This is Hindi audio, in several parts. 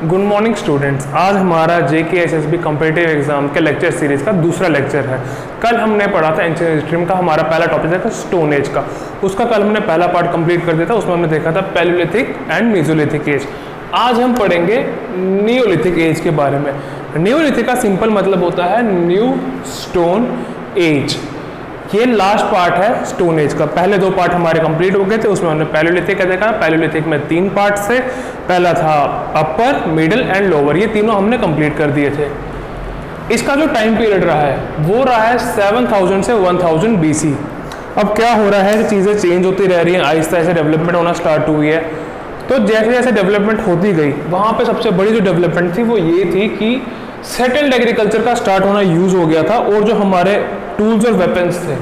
Good morning students. आज हमारा JKSSB कॉम्पिटिटिव एग्जाम के लेक्चर सीरीज़ का दूसरा लेक्चर है। कल हमने पढ़ा था एंशिएंट हिस्ट्री में का हमारा पहला टॉपिक था स्टोन एज का। उसका कल हमने पहला पार्ट कंप्लीट कर दिया था, उसमें हमने देखा था पैलियोलिथिक एंड मेसोलिथिक एज। आज हम पढ़ेंगे नियोलिथिक एज के बारे में। नियोलिथिक का सिंपल मतलब होता है न्यू स्टोन एज। ये लास्ट पार्ट है स्टोन एज का। पहले दो पार्ट हमारे कंप्लीट हो गए थे, उसमें हमने पैलियोलिथिक का देखा। पैलियोलिथिक में 3 पार्ट थे, पहला था अपर, मिडिल एंड लोअर। ये तीनों हमने कंप्लीट कर दिए थे। इसका जो टाइम पीरियड रहा है वो रहा है 7000 से 1000 BC। अब क्या हो रहा है कि चीज़ें चेंज होती रह रही हैं, आहिस्ता आहिस्ता डेवलपमेंट होना स्टार्ट हुई है। तो जैसे जैसे डेवलपमेंट होती गई, वहाँ पे सबसे बड़ी जो डेवलपमेंट थी वो ये थी कि सेटल्ड एग्रीकल्चर का स्टार्ट होना यूज हो गया था, और जो हमारे टूल्स और वेपन्स थे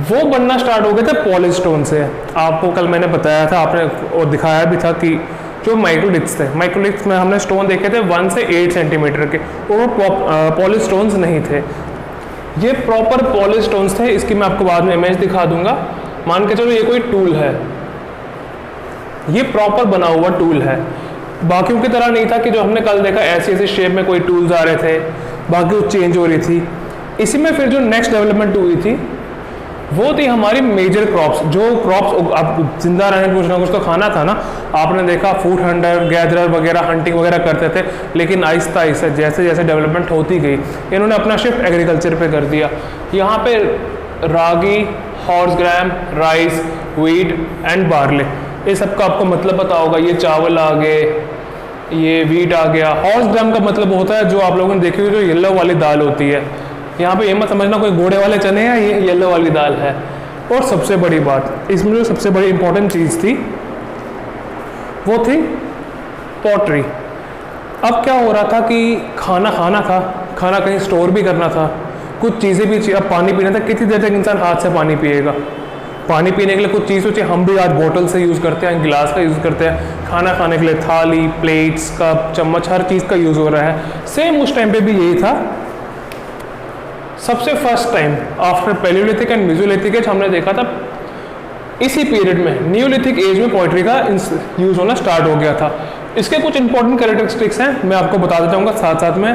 वो बनना स्टार्ट हो गए थे पॉलिश स्टोन से। आपको कल मैंने बताया था, आपने और दिखाया भी था कि जो माइक्रोलिथ्स थे, माइक्रोलिथ्स में हमने स्टोन देखे थे 1 से 8 सेंटीमीटर के, और वो पॉलिश स्टोन्स नहीं थे। ये प्रॉपर पॉलिश स्टोन्स थे। इसकी मैं आपको बाद में इमेज दिखा दूंगा। मान के चलो ये कोई टूल है, ये प्रॉपर बना हुआ टूल है। बाकियों की तरह नहीं था कि जो हमने कल देखा ऐसे ऐसे शेप में कोई टूल्स आ रहे थे, बाकी वो चेंज हो रही थी। इसी में फिर जो नेक्स्ट डेवलपमेंट हुई थी वो थी हमारी मेजर क्रॉप्स। जो क्रॉप्स आप जिंदा रहने कुछ ना कुछ तो खाना था ना। आपने देखा फूड हंटर गैदरर वगैरह हंटिंग वगैरह करते थे, लेकिन आहिस्ता आहिस्ता जैसे जैसे डेवलपमेंट होती गई इन्होंने अपना शिफ्ट एग्रीकल्चर पे कर दिया। यहाँ पे ragi, horse gram, rice, wheat and barley, ये सबका आपको मतलब पता होगा। ये चावल आ गए, ये व्हीट आ गया। हॉर्स ग्राम का मतलब होता है जो आप लोगों ने देखी हुई जो येलो वाली दाल होती है। यहाँ पे ये मत समझना कोई घोड़े वाले चने हैं, ये येलो वाली दाल है। और सबसे बड़ी बात इसमें जो सबसे बड़ी इंपॉर्टेंट चीज़ थी वो थी पॉटरी। अब क्या हो रहा था कि खाना खाना था, खाना कहीं स्टोर भी करना था, कुछ चीज़ें भी चाहिए। अब पानी पीना था, कितनी देर तक इंसान हाथ से पानी पिएगा। पानी पीने के लिए कुछ चीज़ चाहिए। हम भी आज बोतल से यूज़ करते हैं, गिलास का यूज़ करते हैं। खाना खाने के लिए थाली, प्लेट्स, कप, चम्मच, हर चीज़ का यूज़ हो रहा है। सेम उस टाइम पे भी यही था। सबसे first time after Palaeolithic and Mesolithic as हमने देखा था इसी पीरियड में नियोलिथिक एज में पोएट्री का यूज होना स्टार्ट हो गया था। इसके कुछ इंपॉर्टेंट कैरेक्टरिस्टिक्स हैं, मैं आपको बताता जाऊंगा साथ साथ में।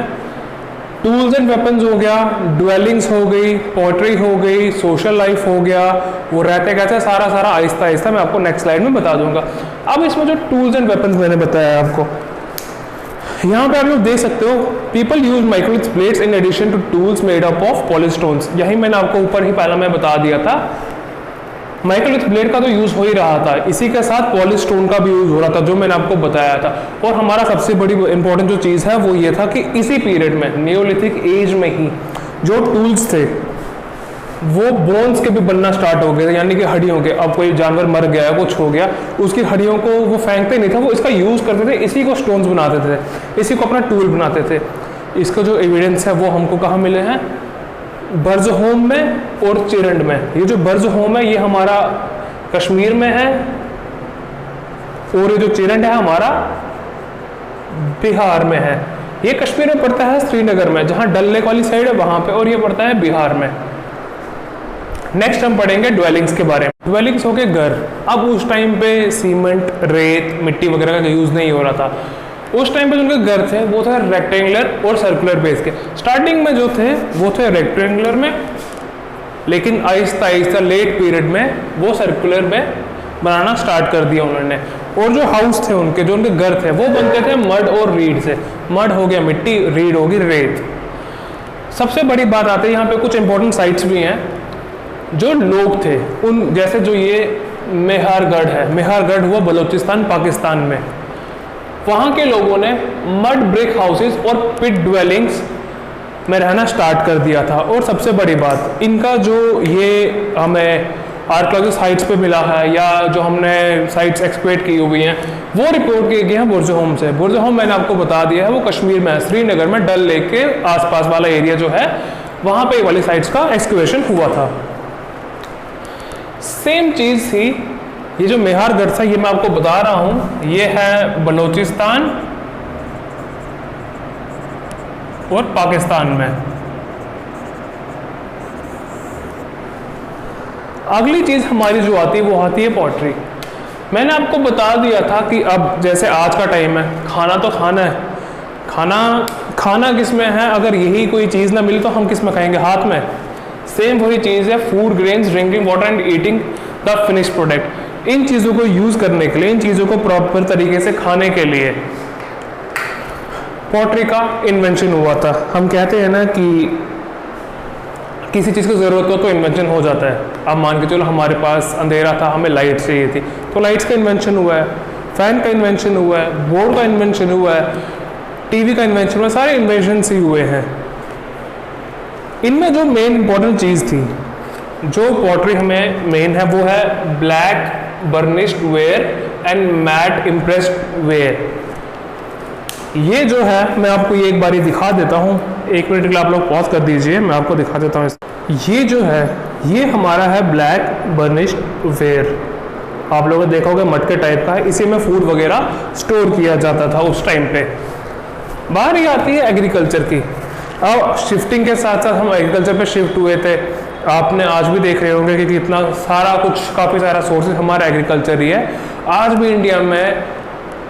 टूल्स एंड वेपन्स हो गया, ड्वेलिंग्स हो गई, पोएट्री हो गई, सोशल लाइफ हो गया, वो रहते कैसे सारा आहिस्ता आहिस्ता मैं आपको नेक्स्ट स्लाइड में बता दूंगा। अब इसमें जो टूल्स एंड वेपन्स मैंने बताया आपको, यहाँ पे आप लोग देख सकते हो, people use microlith plates in addition to tools made up of polish stones. यही मैंने आपको ऊपर ही पहला मैं बता दिया था। माइक्रोलिथ प्लेट का तो यूज हो ही रहा था, इसी के साथ पॉलिश स्टोन का भी यूज हो रहा था, जो मैंने आपको बताया था। और हमारा सबसे बड़ी इंपॉर्टेंट जो चीज़ है वो ये था कि इसी पीरियड में नियोलिथिक एज में ही जो टूल्स थे वो बोन्स के भी बनना स्टार्ट हो गए थे, यानी कि हड्डियों के। अब कोई जानवर मर गया है, कुछ हो गया, उसकी हड्डियों को वो फेंकते नहीं था, वो इसका यूज़ करते थे, इसी को स्टोन्स बनाते थे, इसी को अपना टूल बनाते थे। इसका जो एविडेंस है वो हमको कहाँ मिले हैं? बर्जहोम में और चिरंड में। ये जो बर्जहोम है ये हमारा कश्मीर में है, और ये जो चिरंड है हमारा बिहार में है। ये कश्मीर में पड़ता है श्रीनगर में, जहाँ डल लेक वाली साइड है वहाँ पे, और ये पड़ता है बिहार में। नेक्स्ट हम पढ़ेंगे ड्वेलिंग्स के बारे में। ड्वेलिंग्स हो गए घर। अब उस टाइम पे सीमेंट, रेत, मिट्टी वगैरह का यूज़ नहीं हो रहा था। उस टाइम पे जो उनके घर थे वो थे रेक्टेंगुलर और सर्कुलर बेस के। स्टार्टिंग में जो थे वो थे रेक्टेंगुलर में, लेकिन आहिस्ता आहिस्ता लेट पीरियड में वो सर्कुलर में बनाना स्टार्ट कर दिया उन्होंने। और जो हाउस थे उनके, जो उनके घर थे, वो बनते थे मड और रीड से। मड हो गया मिट्टी, रीड होगी रेत। सबसे बड़ी बात आती है यहाँ पे कुछ इंपॉर्टेंट साइट्स भी हैं। जो लोग थे उन, जैसे जो ये मेहरगढ़ है, मेहरगढ़ हुआ बलूचिस्तान पाकिस्तान में, वहाँ के लोगों ने मड ब्रिक हाउसेस और पिट ड्वेलिंग्स में रहना स्टार्ट कर दिया था। और सबसे बड़ी बात, इनका जो ये हमें आर्कियोलॉजिकल साइट्स पे मिला है, या जो हमने साइट्स एक्सपेक्ट की हुई हैं, वो रिपोर्ट किए गए हैं बुर्जहोम से। बुर्जहोम मैंने आपको बता दिया है, वो कश्मीर में है, श्रीनगर में, डल लेक के आसपास वाला एरिया जो है वहाँ पे वाली साइट्स का एक्सकवेशन हुआ था। सेम चीज़ थी, ये जो मेहरगढ़ था ये मैं आपको बता रहा हूँ, ये है बलूचिस्तान और पाकिस्तान में। अगली चीज़ हमारी जो आती है वो आती है पॉटरी। मैंने आपको बता दिया था कि अब जैसे आज का टाइम है, खाना तो खाना है, खाना किस में है, अगर यही कोई चीज़ ना मिले तो हम किस में खाएंगे, हाथ में। सेम वही चीज़ है, food grains, drinking water and eating the finish product. इन चीज़ों को यूज़ करने के लिए, इन चीज़ों को प्रॉपर तरीके से खाने के लिए पॉटरी का इन्वेंशन हुआ था। हम कहते हैं ना कि किसी चीज़ की ज़रूरत हो तो इन्वेंशन हो जाता है। अब मान के चलो हमारे पास अंधेरा था, हमें लाइट चाहिए थी, तो लाइट्स का इन्वेंशन हुआ है, फैन का इन्वेंशन हुआ है, बोर्ड का इन्वेंशन हुआ है, टीवी का इन्वेंशन हुआ है, सारे इन्वेंशन ही हुए हैं। इनमें जो मेन इंपॉर्टेंट चीज़ थी, जो पॉटरी हमें मेन है, वो है black burnished ware and mat impressed ware. ये जो है मैं आपको ये एक बारी दिखा देता हूँ, 1 मिनट के लिए आप लोग पॉज कर दीजिए, मैं आपको दिखा देता हूँ। ये जो है ये हमारा है ब्लैक बर्निश्ड वेयर। आप लोगों ने देखा होगा मटके टाइप का है, इसी में फूड वगैरह स्टोर किया जाता था उस टाइम पे। बाहर ही आती है एग्रीकल्चर की। अब शिफ्टिंग के साथ साथ हम एग्रीकल्चर पे शिफ्ट हुए थे। आपने आज भी देख रहे होंगे कि कितना सारा कुछ, काफ़ी सारा सोर्सेज हमारा एग्रीकल्चर ही है। आज भी इंडिया में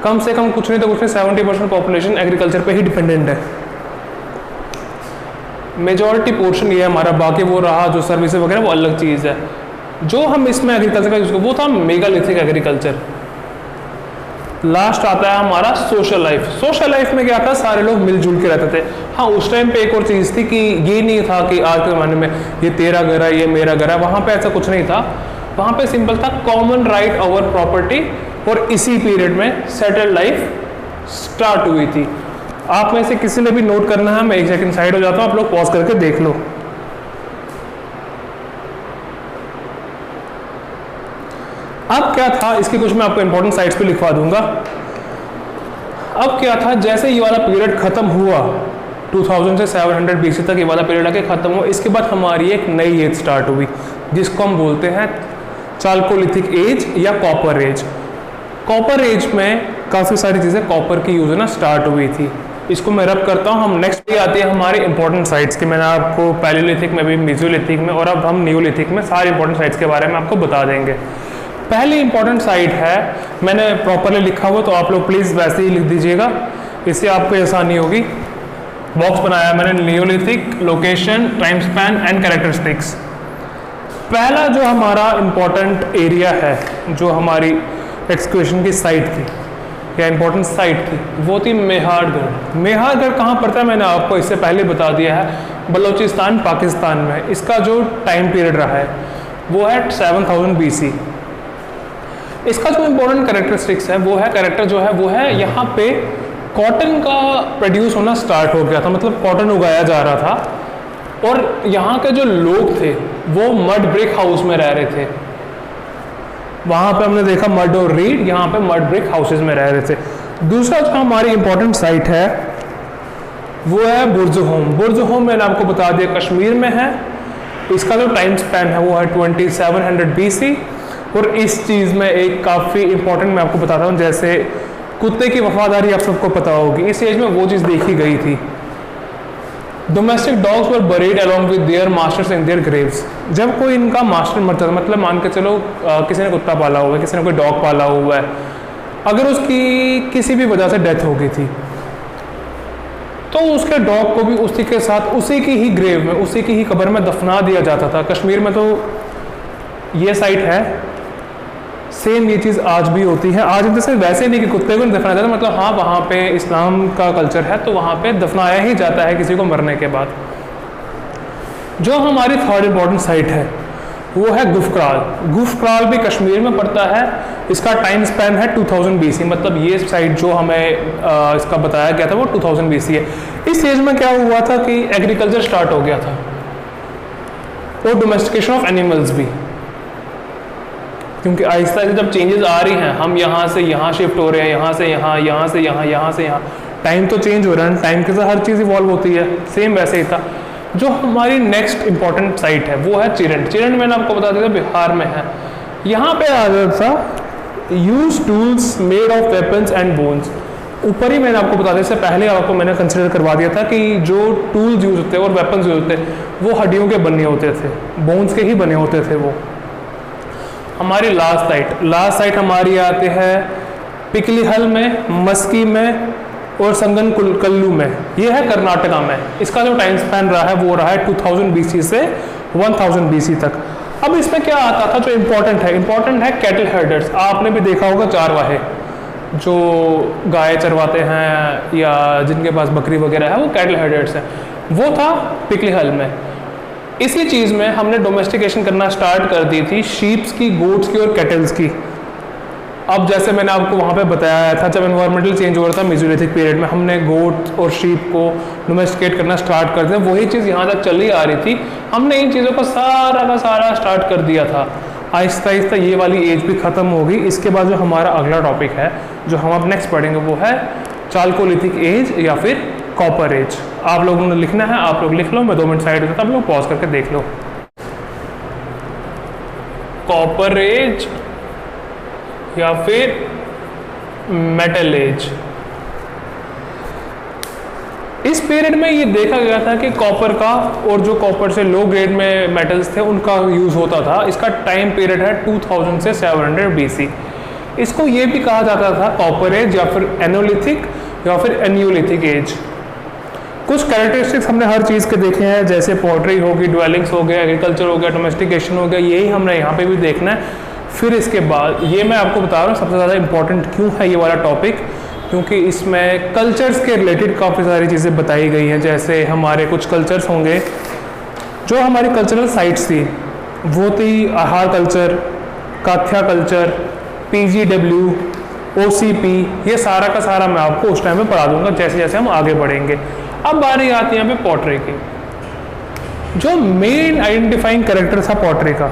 कम से कम कुछ नहीं तो कुछ नहीं 70% पॉपुलेशन एग्रीकल्चर पे ही डिपेंडेंट है। मेजॉरिटी पोर्शन ये है हमारा, बाकी वो रहा जो सर्विसेज वगैरह वो अलग चीज़ है। जो हम इसमें एग्रीकल्चर का यूज़, वो था मेगालिथिक एग्रीकल्चर। लास्ट आता है हमारा सोशल लाइफ। सोशल लाइफ में क्या था, सारे लोग मिलजुल के रहते थे। हाँ, उस टाइम पे एक और चीज़ थी कि ये नहीं था कि आज के ज़माने में ये तेरा घर है, ये मेरा घर है, वहाँ पे ऐसा कुछ नहीं था। वहाँ पे सिंपल था कॉमन राइट ओवर प्रॉपर्टी, और इसी पीरियड में सेटल्ड लाइफ स्टार्ट हुई थी। आप में से किसी ने भी नोट करना है, मैं एक सेकंड साइड हो जाता हूँ, आप लोग पॉज करके देख लो। अब क्या था, इसकी कुछ मैं आपको इंपॉर्टेंट साइट्स पे लिखवा दूंगा। अब क्या था, जैसे ये वाला पीरियड खत्म हुआ 2000 से 700 BC तक ये वाला पीरियड आके खत्म हुआ, इसके बाद हमारी एक नई एज स्टार्ट हुई जिसको हम बोलते हैं चाल्कोलिथिक एज या कॉपर एज। कॉपर एज में काफ़ी सारी चीज़ें कॉपर की यूज ना स्टार्ट हुई थी। इसको मैं रब करता हूँ। हम नेक्स्ट पे आते हैं हमारे इंपॉर्टेंट साइट्स की। मैंने आपको पैलियोलिथिक में भी, मेसोलिथिक में, और अब हम नियोलिथिक में सारे इंपॉर्टेंट साइट्स के बारे में आपको बता देंगे। पहली इंपॉर्टेंट साइट है, मैंने प्रॉपरली लिखा हुआ तो आप लोग प्लीज़ वैसे ही लिख दीजिएगा, इससे आपको आसानी होगी। बॉक्स बनाया मैंने, Neolithic, location, time span and characteristics. पहला जो हमारा इंपॉर्टेंट एरिया है, जो हमारी एक्सक्वेशन की साइट थी या इंपॉर्टेंट साइट थी, वो थी मेहरगढ़। मेहरगढ़ कहाँ पड़ता है, मैंने आपको इससे पहले बता दिया है, बलोचिस्तान पाकिस्तान में। इसका जो टाइम पीरियड रहा है वो है 7000 BC। इसका जो इम्पोर्टेंट कैरेक्टरिस्टिक्स है वो है, कैरेक्टर जो है वो है, यहाँ पे कॉटन का प्रोड्यूस होना स्टार्ट हो गया था, मतलब कॉटन उगाया जा रहा था। और यहाँ के जो लोग थे वो मड ब्रिक हाउस में रह रहे थे। वहाँ पे हमने देखा मड और रीड, यहाँ पे मड ब्रिक हाउसेज में रह रहे थे। दूसरा जो हमारी इंपॉर्टेंट साइट है वो है बुर्ज होम। बुर्ज होम मैंने आपको बता दिया कश्मीर में है। इसका जो टाइम स्पैन है वो है 2700 BC। और इस चीज़ में एक काफ़ी इंपॉर्टेंट मैं आपको बताता हूँ, जैसे कुत्ते की वफादारी आप सबको पता होगी, इस एज में वो चीज़ देखी गई थी। Domestic dogs were buried along with their masters in their Graves. जब कोई इनका मास्टर मरता था, मतलब मान के चलो किसी ने कुत्ता पाला हुआ है, किसी ने कोई डॉग पाला हुआ है, अगर उसकी किसी भी वजह से डेथ हो गई थी तो उसके डॉग को भी उसी के साथ उसी की ही ग्रेव में, उसी की ही कब्र में दफना दिया जाता था। कश्मीर में तो ये साइट है, सेम ये चीज़ आज भी होती है। आज जैसे वैसे नहीं कि कुत्ते को नहीं दफनाया जाता, मतलब हाँ वहाँ पे इस्लाम का कल्चर है तो वहाँ पे दफनाया ही जाता है किसी को मरने के बाद। जो हमारी थर्ड इम्पॉर्टेंट साइट है वो है गुफक्राल। गुफक्राल भी कश्मीर में पड़ता है। इसका टाइम स्पैन है 2000 BC, मतलब ये साइट जो हमें इसका बताया गया था वो 2000 BC है। इस एज में क्या हुआ था कि एग्रीकल्चर स्टार्ट हो गया था और डोमेस्टिकेशन ऑफ एनिमल्स भी, क्योंकि आहिस्ता आहिस्ता जब चेंजेस आ रही हैं, हम यहाँ से यहाँ शिफ्ट हो रहे हैं, यहाँ से यहाँ, यहाँ से यहाँ, यहाँ से यहाँ, टाइम तो चेंज हो रहा है, टाइम के साथ हर चीज़ इवॉल्व होती है। सेम वैसे ही था। जो हमारी नेक्स्ट इंपॉर्टेंट साइट है वो है चिरंड। चिरंड मैंने आपको बता दिया था बिहार में है। यहाँ पे आ जाता था use tools made of weapons and bones. ऊपर ही मैंने आपको बता दिया, इससे पहले आपको मैंने कंसिडर करवा दिया था कि जो टूल्स यूज होते हैं और वेपन्स यूज होते हैं वो हड्डियों के बने होते थे, बोन्स के ही बने होते थे वो। हमारी लास्ट साइट हमारी आते हैं पिकलीहल में, मस्की में और संगन कल्लू में। ये है कर्नाटका में। इसका जो टाइम स्पैन रहा है वो रहा है 2000 BC से 1000 BC तक। अब इसमें क्या आता था जो इम्पोर्टेंट है कैटल हर्डर्स। आपने भी देखा होगा चारवाहे जो गाय चरवाते हैं या जिनके पास बकरी वगैरह है, वो कैटल हर्डर्स हैं। वो था पिकलीहल में। इसी चीज़ में हमने डोमेस्टिकेशन करना स्टार्ट कर दी थी शीप्स की, गोट्स की और कैटल्स की। अब जैसे मैंने आपको वहाँ पे बताया था, जब एनवायरमेंटल चेंज हो रहा था मेसोलिथिक पीरियड में, हमने गोट और शीप को डोमेस्टिकेट करना स्टार्ट कर दिया। वही चीज़ यहाँ तक चली आ रही थी। हमने इन चीज़ों को सारा का सारा स्टार्ट कर दिया था। आहिस्ता आहिस्ता ये वाली एज भी ख़त्म होगी। इसके बाद जो हमारा अगला टॉपिक है जो हम अब नेक्स्ट पढ़ेंगे वो है चालकोलिथिक एज या फिर कॉपर एज। आप लोगों ने लिखना है, आप लोग लिख लो, मैं 2 मिनट साइड होता, आप लोग पॉज करके देख लो। कॉपर एज या फिर मेटल एज। इस पीरियड में ये देखा गया था कि कॉपर का और जो कॉपर से लो ग्रेड में मेटल्स थे उनका यूज़ होता था। इसका टाइम पीरियड है 2000 से 700 BC। इसको ये भी कहा जाता था कॉपर एज या फिर एनोलिथिक या फिर एनियोलिथिक एज। कुछ कैरेक्टरिस्टिक्स हमने हर चीज़ के देखे हैं, जैसे पोट्री होगी, ड्वेलिंग्स हो गया, एग्रीकल्चर हो गया, डोमेस्टिकेशन हो गया, यही हमने यहाँ पे भी देखना है। फिर इसके बाद ये मैं आपको बता रहा हूँ सबसे ज़्यादा इंपॉर्टेंट क्यों है ये वाला टॉपिक, क्योंकि इसमें कल्चर्स के रिलेटेड काफ़ी सारी चीज़ें बताई गई हैं। जैसे हमारे कुछ कल्चर्स होंगे जो हमारी कल्चरल साइट्स थी, वो थी आहार कल्चर, काथ्या कल्चर, PGW, OCP। ये सारा का सारा मैं आपको उस टाइम में पढ़ा दूंगा जैसे जैसे हम आगे बढ़ेंगे। अब बारी आती है यहाँ पे पॉटरी की। जो मेन आइडेंटिफाइंग कैरेक्टर था पॉटरी का,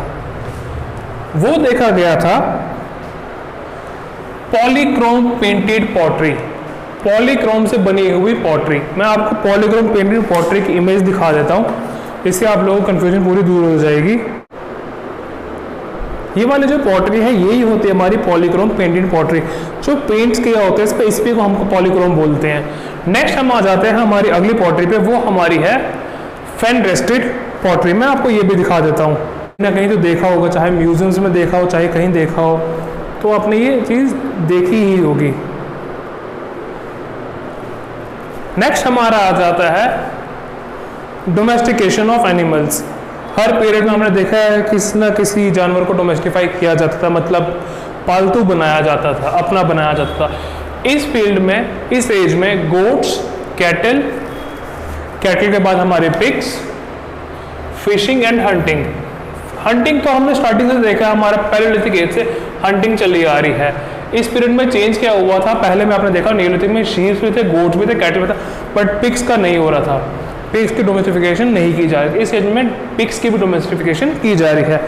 वो देखा गया था पॉलीक्रोम पेंटेड पॉटरी। पॉलीक्रोम से बनी हुई पॉटरी। मैं आपको पॉलीक्रोम पेंटेड पॉटरी की इमेज दिखा देता हूँ, इससे आप लोगों की कंफ्यूजन पूरी दूर हो जाएगी। ये वाली जो पॉटरी है यही होती है हमारी पॉलीक्रोम पेंटेड पॉटरी। जो पेंट्स किया होता है इस पे को हमको पॉलीक्रोम बोलते हैं। नेक्स्ट हम आ जाते हैं हमारी अगली पॉटरी पे, वो हमारी है फेन रेस्टेड पॉटरी। मैं आपको ये भी दिखा देता हूँ, ना कहीं तो देखा होगा, चाहे म्यूजियम्स में देखा हो चाहे कहीं देखा हो, तो आपने ये चीज़ देखी ही होगी। नेक्स्ट हमारा आ जाता है domestication of animals. Her period में हमने देखा है किसी न किसी जानवर को डोमेस्टिफाई किया जाता था, मतलब पालतू बनाया जाता था, अपना बनाया जाता था। इस फील्ड में, इस एज में गोट्स, कैटल के बाद हमारे pigs, fishing and hunting. Hunting तो हमने स्टार्टिंग से देखा है, हमारा पैलेलिथिक एज से हंटिंग चली आ रही है। इस पीरियड में चेंज क्या हुआ था, पहले में आपने देखा नियोलिथिक में शीप्स भी थे, गोट्स भी थे, कैटल भी था, बट पिग्स का नहीं हो रहा था। पिग्स की डोमेस्टिफिकेशन नहीं की जा रही। इस एज में पिग्स की भी डोमेस्टिफिकेशन की जा रही है।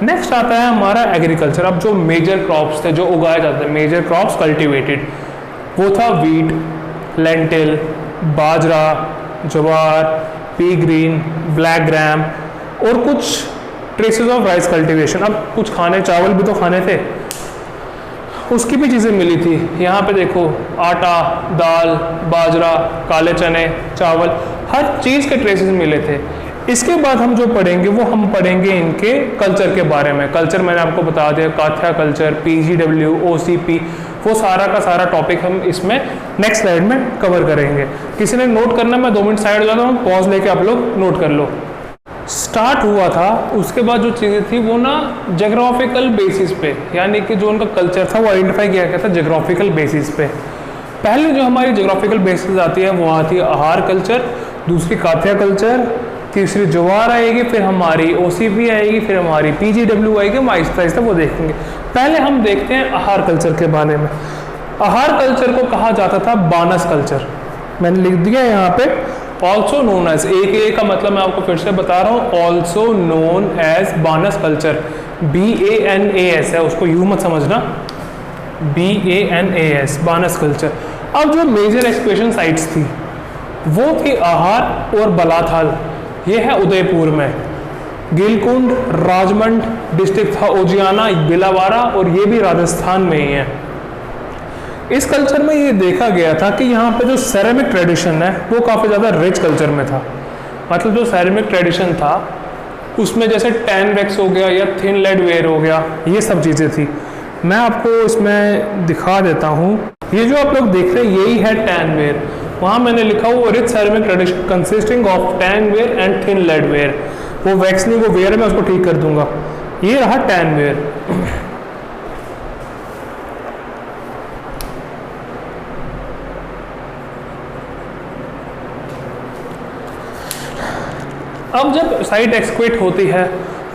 नेक्स्ट आता है हमारा एग्रीकल्चर। अब जो मेजर क्रॉप्स थे जो उगाए जाते थे, मेजर क्रॉप्स कल्टिवेटेड, वो था वीट, लेंटिल, बाजरा, ज्वार, पी ग्रीन, ब्लैक ग्राम और कुछ ट्रेसेस ऑफ राइस कल्टीवेशन। अब कुछ खाने, चावल भी तो खाने थे, उसकी भी चीज़ें मिली थी। यहाँ पे देखो आटा, दाल, बाजरा, काले चने, चावल, हर चीज़ के ट्रेसेस मिले थे। इसके बाद हम जो पढ़ेंगे वो हम पढ़ेंगे इनके कल्चर के बारे में। कल्चर मैंने आपको बता दिया, काथ्या कल्चर, PGW, OCP, वो सारा का सारा टॉपिक हम इसमें नेक्स्ट स्लाइड में कवर करेंगे। किसी ने नोट करना, मैं 2 मिनट साइड हो जाता हूँ, पॉज लेके आप लोग नोट कर लो। स्टार्ट हुआ था, उसके बाद जो चीज़ें थी वो ना जोग्राफिकल बेसिस पे, यानी कि जो उनका कल्चर था वो आइडेंटिफाई किया गया था जोग्राफिकल बेसिस पे। पहले जो हमारी जोग्राफिकल बेसिस आती है वो आती है आहार कल्चर, दूसरी काथ्या कल्चर, तीसरी ज्वार आएगी, फिर हमारी OCP आएगी, फिर हमारी PGW आएगी। हम आहिस्ता आहिस्ता वो देखेंगे। पहले हम देखते हैं आहार कल्चर के बारे में। आहार कल्चर को कहा जाता था बानस कल्चर। मैंने लिख दिया यहाँ पे, ऑल्सो नोन एज, एक का मतलब मैं आपको फिर से बता रहा हूँ, also known as बानस culture. BANAS है, उसको यूं मत समझना, BANAS, बानस कल्चर। अब जो मेजर एक्सप्रेशन साइट्स थी वो थी आहार और बलाथाल। ये है उदयपुर में। गिलकुंड, राजमंड डिस्ट्रिक्ट था ओजियाना, बिलावारा, और ये भी राजस्थान में ही है। इस कल्चर में ये देखा गया था कि यहाँ पे जो सेरेमिक ट्रेडिशन है वो काफ़ी ज़्यादा रिच कल्चर में था। मतलब जो सेरेमिक ट्रेडिशन था उसमें जैसे टैन वैक्स हो गया या थिन लेड वेयर हो गया, ये सब चीज़ें थी। मैं आपको इसमें दिखा देता हूँ। ये जो आप लोग देख रहे हैं यही है टैन वेयर। वहाँ मैंने लिखा हुआ rich ceramic tradition consisting of tan ware and thin lead ware. वो वैक्स नहीं, वो वेयर है, मैं उसको ठीक कर दूंगा। ये रहा टैन वेयर। अब जब साइट एक्सक्वेट होती है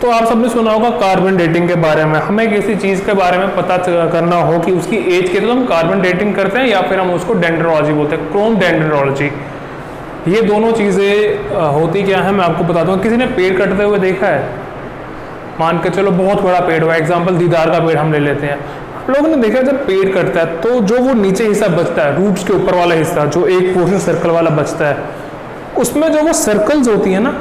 तो आप सबने सुना होगा कार्बन डेटिंग के बारे में। हमें किसी चीज़ के बारे में पता करना हो कि उसकी एज के, तो हम कार्बन डेटिंग करते हैं या फिर हम उसको डेंड्रोलॉजी बोलते हैं, क्रोम डेंड्रोलॉजी। ये दोनों चीज़ें होती क्या है मैं आपको बताता हूँ। किसी ने पेड़ कटते हुए देखा है? मान के चलो बहुत बड़ा पेड़ हुआ, एग्जाम्पल दीदार का पेड़ हम ले लेते हैं। आप लोगों ने देखा जब पेड़ कटता है तो जो वो नीचे हिस्सा बचता है, रूट्स के ऊपर वाला हिस्सा, जो एक पोर्शन सर्कल वाला बचता है, उसमें जो वो सर्कल्स होती है ना,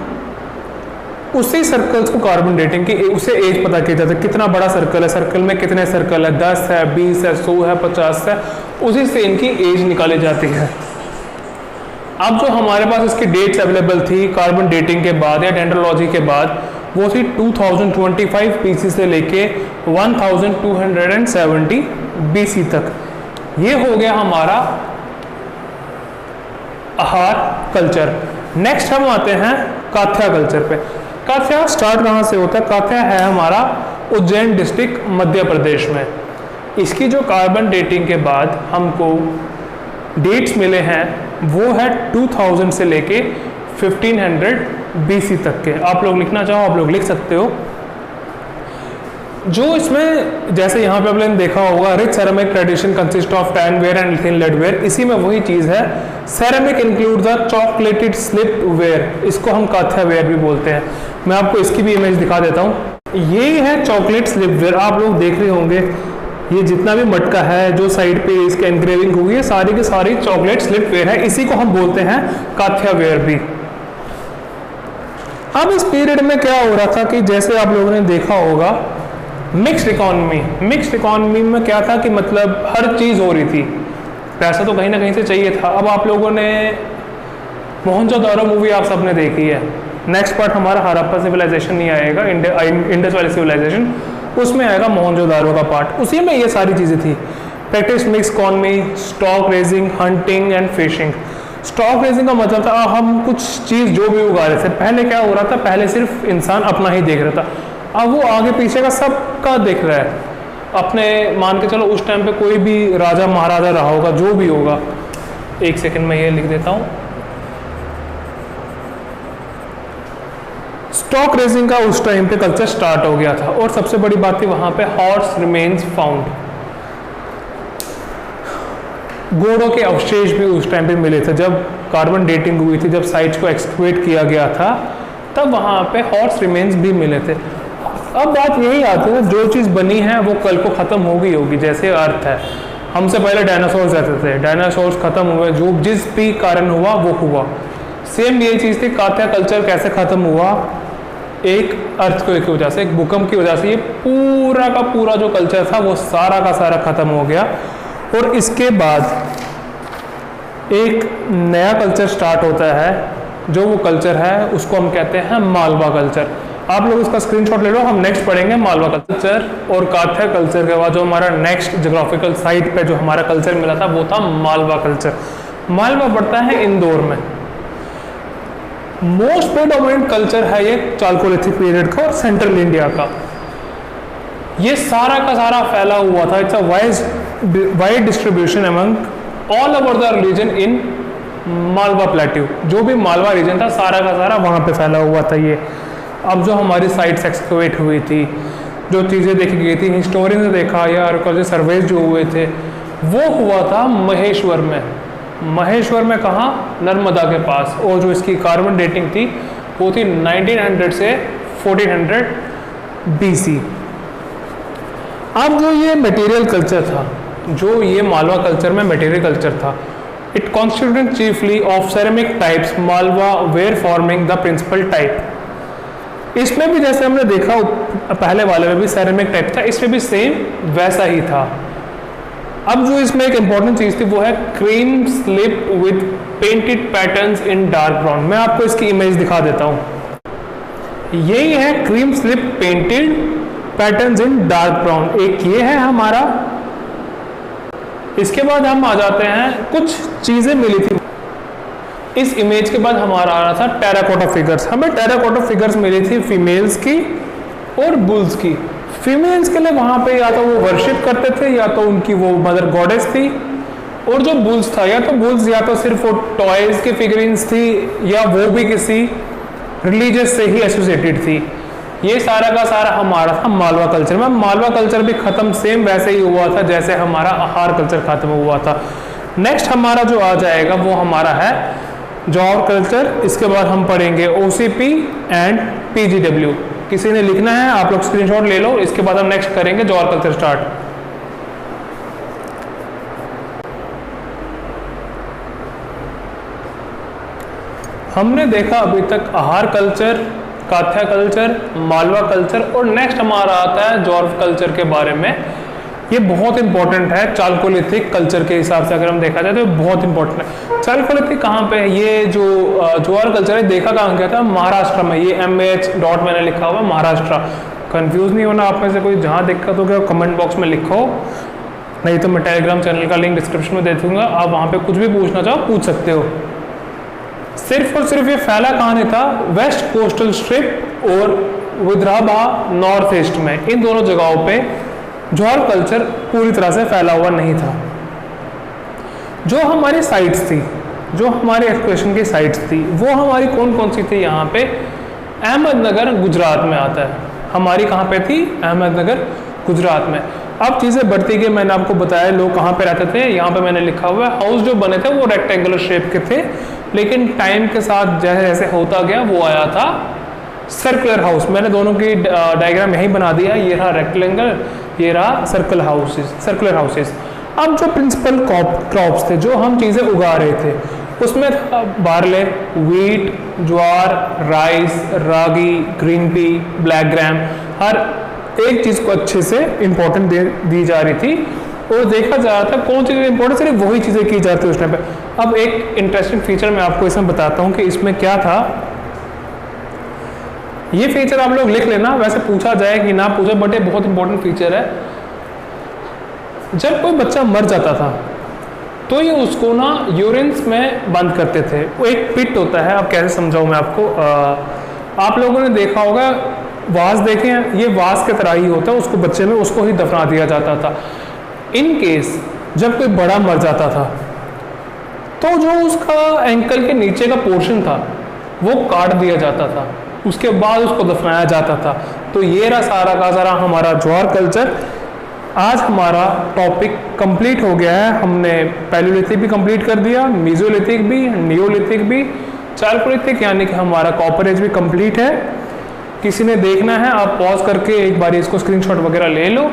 उसी सर्कल्स को कार्बन डेटिंग की उसे एज पता किया जाता है। कितना बड़ा सर्कल है, सर्कल में कितने सर्कल है, 10 है, 20 है, 100 है, 50 है, उसी से इनकी एज निकाली जाती है। अब जो हमारे पास इसकी डेट्स अवेलेबल थी कार्बन डेटिंग के बाद या डेंड्रोलॉजी के बाद, वो थी 2025 BC से लेके 1270 BC तक। ये हो गया हमारा आहार कल्चर। नेक्स्ट हम आते हैं काथ्या कल्चर पे। काथ्या स्टार्ट कहाँ से होता है? काथ्या है हमारा उज्जैन डिस्ट्रिक्ट मध्य प्रदेश में। इसकी जो कार्बन डेटिंग के बाद हमको डेट्स मिले हैं वो है 2000 से लेके 1500 BC तक के। आप लोग लिखना चाहो आप लोग लिख सकते हो। जो इसमें जैसे यहाँ पे आपने देखा होगा rich ceramic tradition consist of tan ware and thin lead ware, इसी में वही चीज़ है। Ceramic include the chocolated slip ware, इसको हम काथ्या वेयर भी बोलते हैं। मैं आपको इसकी भी इमेज दिखा देता हूँ। ये है चॉकलेट स्लिप वेयर। आप लोग देख रहे होंगे ये जितना भी मटका है जो साइड पे इसके एनग्रेविंग हुई है सारी की सारी चॉकलेट स्लिप वेयर है, इसी को हम बोलते हैं काथ्या वेयर भी। अब इस पीरियड में क्या हो रहा था कि जैसे आप लोगों ने देखा होगा मिक्स्ड इकोनॉमी। मिक्स्ड इकोनॉमी में क्या था कि मतलब हर चीज़ हो रही थी, पैसा तो कहीं ना कहीं से चाहिए था। अब आप लोगों ने मोहनजोदारो मूवी आप सबने देखी है। नेक्स्ट पार्ट हमारा हड़प्पा सिविलाइजेशन नहीं आएगा, इंडस वैली सिविलाइजेशन, उसमें आएगा मोहनजोदारो का पार्ट। उसी में ये सारी चीज़ें थी। Practice mix economy, stock raising, hunting and fishing. Stock raising का मतलब था हम कुछ चीज़ जो भी उगा रहे थे। पहले क्या हो रहा था, पहले सिर्फ इंसान अपना ही देख रहा था, अब वो आगे पीछे का सबका देख रहा है। अपने मान के चलो उस टाइम पे कोई भी राजा महाराजा रहा होगा, जो भी होगा, एक सेकंड में ये लिख देता हूँ। स्टॉक रेजिंग का उस टाइम पे कल्चर स्टार्ट हो गया था। और सबसे बड़ी बात थी वहां पे हॉर्स रिमेन्स फाउंड, घोड़ों के अवशेष भी उस टाइम पे मिले थे। जब कार्बन डेटिंग हुई थी, जब साइट्स को एक्सक्वेट किया गया था, तब वहां पे हॉर्स रिमेन्स भी मिले थे। अब बात यही आती है जो चीज़ बनी है वो कल को ख़त्म होगी। जैसे अर्थ है, हमसे पहले डायनासोर्स रहते थे, डायनासोर्स खत्म हुए, जो जिस भी कारण हुआ वो हुआ। सेम ये चीज़ थी, काथ्या कल्चर कैसे ख़त्म हुआ? एक अर्थक्वेक की वजह से, एक भूकंप की वजह से ये पूरा का पूरा जो कल्चर था वो सारा का सारा ख़त्म हो गया। और इसके बाद एक नया कल्चर स्टार्ट होता है। जो वो कल्चर है उसको हम कहते हैं मालवा कल्चर। आप लोग उसका स्क्रीनशॉट ले लो, हम नेक्स्ट पढ़ेंगे मालवा कल्चर। और काथ्या कल्चर के बाद जो हमारा नेक्स्ट ज्योग्राफिकल साइट पे जो हमारा कल्चर मिला था वो था मालवा कल्चर। मालवा पड़ता है इंदौर में। मोस्ट प्रेडोमिनेंट कल्चर है ये चालकोलिथिक पीरियड का और सेंट्रल इंडिया का। ये सारा का सारा फैला हुआ था। It's a wide distribution among all over the region in Malwa plateau. जो भी मालवा रीजन था सारा का सारा वहाँ पे फैला हुआ था ये। अब जो हमारी साइट्स एक्सकवेट हुई थी, जो चीज़ें देखी गई थी, हिस्टोरियन ने देखा या आर्कियोलॉजी सर्वेज जो हुए थे, वो हुआ था महेश्वर में। महेश्वर में कहाँ? नर्मदा के पास। और जो इसकी कार्बन डेटिंग थी वो थी 1900 से 1400 BC। अब जो ये मटेरियल कल्चर था, जो ये मालवा कल्चर में मटेरियल कल्चर था, it constituted chiefly of ceramic types Malwa ware forming the principal type. इसमें भी जैसे हमने देखा पहले वाले में भी सेरेमिक टाइप था, इसमें भी सेम वैसा ही था। अब जो इसमें एक इंपॉर्टेंट चीज थी वो है cream slip with painted patterns in dark brown. मैं आपको इसकी इमेज दिखा देता हूँ। यही है cream slip painted patterns in dark brown, एक ये है हमारा। इसके बाद हम आ जाते हैं, कुछ चीजें मिली थी इस इमेज के बाद हमारा आ रहा था टेराकोटा फिगर्स। हमें टेराकोटा फिगर्स मिली थी फीमेल्स की और बुल्स की। फीमेल्स के लिए वहां पे या तो वो वर्शिप करते थे या तो उनकी वो मदर गॉडेस थी, और जो बुल्स था या तो बुल्स या तो सिर्फ वो टॉयज की फिगरिंग्स थी या वो भी किसी रिलीजियस से ही एसोसिएटेड थी। ये सारा का सारा हमारा था मालवा कल्चर में। मालवा कल्चर भी खत्म सेम वैसे ही हुआ था जैसे हमारा आहार कल्चर खत्म हुआ था। नेक्स्ट हमारा जो आ जाएगा वो हमारा है जौहर कल्चर। इसके बाद हम पढ़ेंगे OCP एंड PGW। किसी ने लिखना है आप लोग स्क्रीनशॉट ले लो, इसके बाद हम नेक्स्ट करेंगे जौहर कल्चर स्टार्ट। हमने देखा अभी तक आहार कल्चर, काथ्या कल्चर, मालवा कल्चर, और नेक्स्ट हमारा आता है जौहर कल्चर के बारे में। ये बहुत इंपॉर्टेंट है चालकोलिथिक कल्चर के हिसाब से, अगर हम देखा जाए तो बहुत इंपॉर्टेंट है। चालकोलिथिक कहाँ पे है? ये जो जौहर कल्चर है देखा कहाँ गया था? महाराष्ट्र में। ये MH मैंने लिखा हुआ महाराष्ट्र। कंफ्यूज नहीं होना आप में से कोई, जहाँ दिक्कत हो गया कमेंट बॉक्स में लिखो, नहीं तो मैं टेलीग्राम चैनल का लिंक डिस्क्रिप्शन में दे दूंगा, आप वहाँ पे कुछ भी पूछना चाहो पूछ सकते हो। सिर्फ और सिर्फ ये फैला कहाँ नहीं था? वेस्ट कोस्टल स्ट्रिप और विदर्भा नॉर्थ ईस्ट में, इन दोनों जगहों पे जौहर कल्चर पूरी तरह से फैला हुआ नहीं था। जो हमारी साइट्स थी, जो हमारे एक्सप्रेशन की साइट्स थी, वो हमारी कौन कौन सी थी? यहाँ पे अहमदनगर गुजरात में आता है। हमारी कहाँ पे थी? अहमदनगर गुजरात में। अब चीज़ें बढ़ती गई, मैंने आपको बताया लोग कहाँ पे रहते थे। यहाँ पे मैंने लिखा हुआ है हाउस जो बने थे वो रेक्टेंगुलर शेप के थे, लेकिन टाइम के साथ जैसे जैसे होता गया वो आया था सर्कुलर हाउस। मैंने दोनों की डायग्राम यहीं बना दिया, ये रहा रेक्टेंगल, ये रहा सर्कुलर हाउसेस। अब जो प्रिंसिपल क्रॉप्स थे, जो हम चीज़ें उगा रहे थे, उसमें था बार्ले, व्हीट, ज्वार, राइस, रागी, ग्रीन टी, ब्लैक ग्राम। हर एक चीज़ को अच्छे से इंपॉर्टेंट दी जा रही थी और देखा जा रहा था कौन सी चीज़ इंपॉर्टेंट, सिर्फ वही चीज़ें की जाती है उस टाइम पे। अब एक इंटरेस्टिंग फीचर मैं आपको इसमें बताता हूँ कि इसमें क्या था। ये फीचर आप लोग लिख लेना, वैसे पूछा जाए कि ना पूछे, बट ये बहुत इंपॉर्टेंट फीचर है। जब कोई बच्चा मर जाता था तो ये उसको ना यूरिन्स में बंद करते थे। वो एक पिट होता है, अब कैसे समझाऊं मैं आपको। आप लोगों ने देखा होगा वास देखे हैं, ये वास के तरह ही होता है, उसको बच्चे में उसको ही दफना दिया जाता था। इन केस जब कोई बड़ा मर जाता था तो जो उसका एंकल के नीचे का पोर्शन था वो काट दिया जाता था, उसके बाद उसको दफनाया जाता था। तो ये रहा सारा का सारा हमारा जौहर कल्चर। आज हमारा टॉपिक कंप्लीट हो गया है। हमने पैलियोलिथिक भी कंप्लीट कर दिया, मीजोलिथिक भी, नियोलिथिक भी, चालकोलिथिक यानी कि हमारा कॉपर एज भी कंप्लीट है। किसी ने देखना है आप पॉज करके एक बार इसको स्क्रीनशॉट वगैरह ले लो।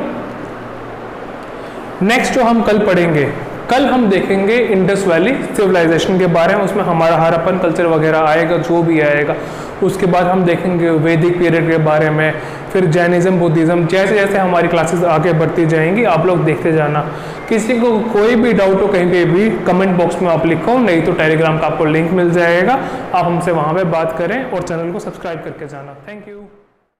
नेक्स्ट जो हम कल पढ़ेंगे, कल हम देखेंगे इंडस वैली सिविलाइजेशन के बारे में। उसमें हमारा हड़प्पन कल्चर वगैरह आएगा, जो भी आएगा। उसके बाद हम देखेंगे वैदिक पीरियड के बारे में, फिर जैनिज्म, बुद्धिज्म। जैसे जैसे हमारी क्लासेस आगे बढ़ती जाएंगी आप लोग देखते जाना। किसी को कोई भी डाउट हो कहीं पे भी कमेंट बॉक्स में आप लिखो, नहीं तो टेलीग्राम का आपको लिंक मिल जाएगा, आप हमसे वहाँ पे बात करें और चैनल को सब्सक्राइब करके जाना। Thank you.